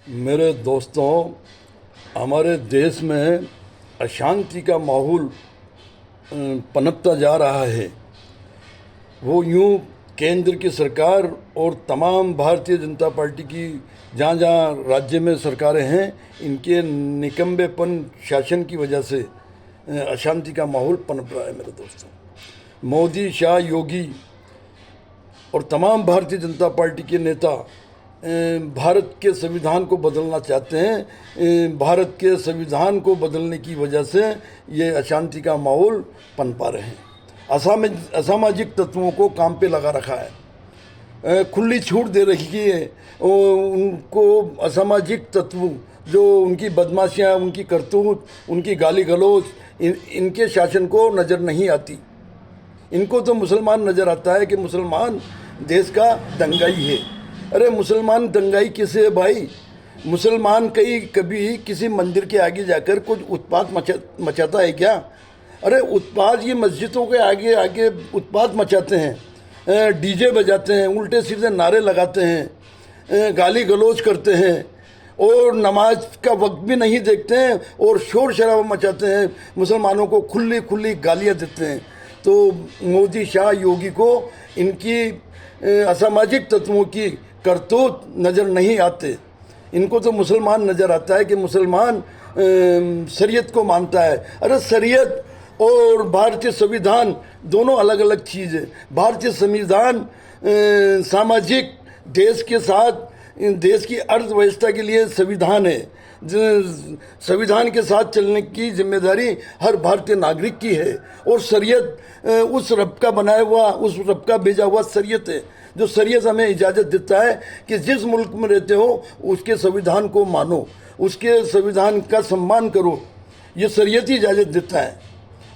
मेरे दोस्तों, हमारे देश में अशांति का माहौल पनपता जा रहा है। वो यूं केंद्र की सरकार और तमाम भारतीय जनता पार्टी की जहाँ जहाँ राज्य में सरकारें हैं, इनके निकम्बेपन शासन की वजह से अशांति का माहौल पनप रहा है। मेरे दोस्तों, मोदी, शाह, योगी और तमाम भारतीय जनता पार्टी के नेता भारत के संविधान को बदलना चाहते हैं। भारत के संविधान को बदलने की वजह से ये अशांति का माहौल पनपा रहे हैं। असामाजिक तत्वों को काम पे लगा रखा है, खुली छूट दे रखी है उनको। असामाजिक तत्व जो उनकी बदमाशियाँ, उनकी करतूत, उनकी गाली गलौज, इनके शासन को नज़र नहीं आती। इनको तो मुसलमान नज़र आता है कि मुसलमान देश का दंगाई है। अरे मुसलमान दंगाई किसे है भाई? मुसलमान कभी किसी मंदिर के आगे जाकर कुछ उत्पात मचाता है क्या? अरे उत्पात ये मस्जिदों के आगे आगे उत्पात मचाते हैं, डीजे बजाते हैं, उल्टे सीधे नारे लगाते हैं, गाली गलौज करते हैं और नमाज का वक्त भी नहीं देखते हैं और शोर शराबा मचाते हैं, मुसलमानों को खुली खुली गालियाँ देते हैं। तो मोदी, शाह, योगी को इनकी असामाजिक तत्वों की करतूत नज़र नहीं आते। इनको तो मुसलमान नज़र आता है कि मुसलमान शरीयत को मानता है। अरे शरीयत और भारतीय संविधान दोनों अलग अलग चीज़ है। भारतीय संविधान सामाजिक देश के साथ देश की अर्थव्यवस्था के लिए संविधान है। संविधान के साथ चलने की जिम्मेदारी हर भारतीय नागरिक की है। और शरीयत उस रब का बनाया हुआ, उस रब का भेजा हुआ शरीयत है, जो शरीयत हमें इजाज़त देता है कि जिस मुल्क में रहते हो उसके संविधान को मानो, उसके संविधान का सम्मान करो। ये शरीयत ही इजाज़त देता है।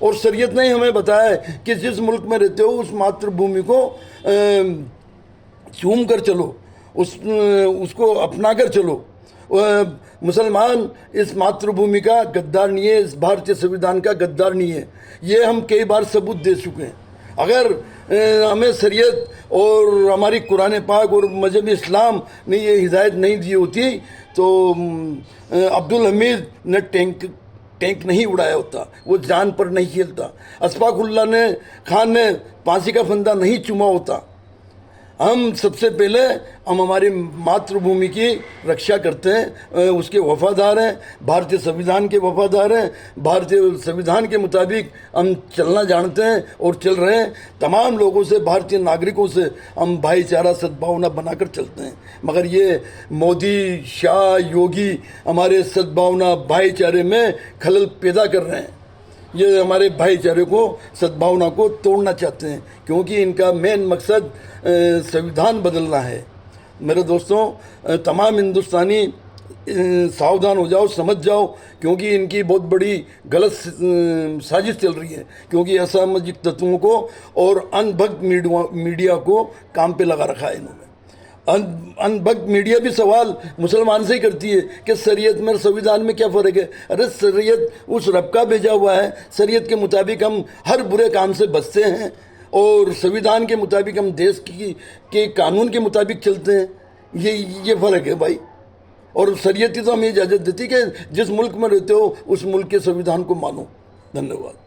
और शरीयत ने हमें बताया है कि जिस मुल्क में रहते हो उस मातृभूमि को चूम कर चलो, उसको अपना कर चलो। मुसलमान इस मातृभूमि का गद्दार नहीं है, इस भारतीय संविधान का गद्दार नहीं है। ये हम कई बार सबूत दे चुके हैं। अगर हमें शरीयत और हमारी कुरान पाक और मजहब इस्लाम ने ये हिदायत नहीं दी होती तो अब्दुल हमीद ने टैंक नहीं उड़ाया होता, वो जान पर नहीं खेलता, अशफाकुल्ला खान ने फांसी का फंदा नहीं चुमा होता। हम सबसे पहले हमारी मातृभूमि की रक्षा करते हैं, उसके वफादार हैं, भारतीय संविधान के वफादार हैं। भारतीय संविधान के मुताबिक हम चलना जानते हैं और चल रहे हैं। तमाम लोगों से, भारतीय नागरिकों से हम भाईचारा, सद्भावना बनाकर चलते हैं। मगर ये मोदी, शाह, योगी हमारे सद्भावना, भाईचारे में खलल पैदा कर रहे हैं। ये हमारे भाईचारे को, सद्भावना को तोड़ना चाहते हैं, क्योंकि इनका मेन मकसद संविधान बदलना है। मेरे दोस्तों, तमाम हिंदुस्तानी सावधान हो जाओ, समझ जाओ, क्योंकि इनकी बहुत बड़ी गलत साजिश चल रही है। क्योंकि असामाजिक तत्वों को और अनभक्त मीडिया को काम पे लगा रखा है इन्होंने। अनभक्त मीडिया भी सवाल मुसलमान से ही करती है कि शरीयत में, संविधान में क्या फ़र्क है? अरे शरीयत उस रब का भेजा हुआ है, शरीयत के मुताबिक हम हर बुरे काम से बचते हैं और संविधान के मुताबिक हम देश के कानून के मुताबिक चलते हैं। ये फ़र्क है भाई। और शरीयत ही तो हमें इजाज़त देती कि जिस मुल्क में रहते हो उस मुल्क के संविधान को मानो। धन्यवाद।